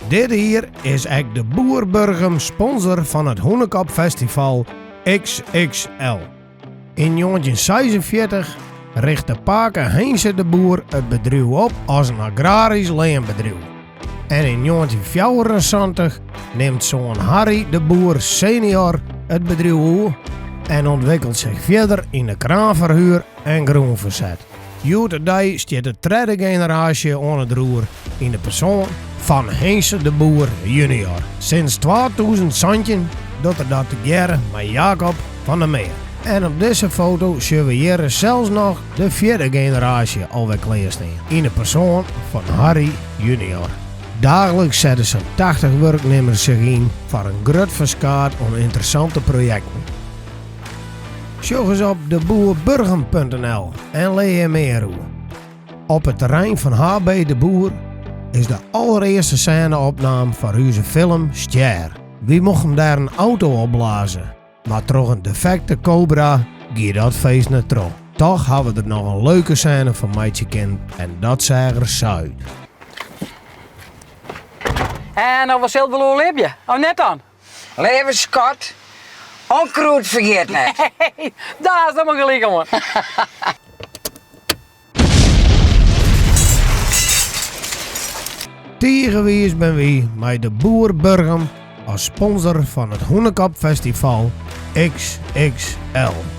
Dit hier is echt de Boer Burgum sponsor van het Hoenekop Festival XXL. In 1946 richtte Paken Heinze de Boer het bedrijf op als een agrarisch leenbedrijf. En in 1974 neemt zoon Harry de Boer senior het bedrijf over en ontwikkelt zich verder in de kraanverhuur en groenverzet. Today staat de derde generatie aan het roer in de persoon van Heinze de Boer junior. Sinds 2000 doet er dat together met Jacob van der Meer. En op deze foto zien we hier zelfs nog de vierde generatie alweer klaarstaan. In de persoon van Harry junior. Dagelijks zetten ze 80 werknemers zich in voor een groot verschaat aan interessante projecten. Zoek eens op deboerburgum.nl en lees je meer over. Op het terrein van HB de Boer is de allereerste scèneopname voor onze film Stjer. Wie mocht hem daar een auto opblazen, maar toch een defecte Cobra gaat dat feest niet terug. Toch hebben we er nog een leuke scène van Meidje Kind en dat zeggen er Zuid. En nou, wat zilverloor heb je? Oh, net dan? Leven Scott. Onkruid vergeet net. Hey, daar is helemaal gelijk, jongen. Tegenwies ben wie met de Boer Burgum als sponsor van het Hoenekop Festival XXL.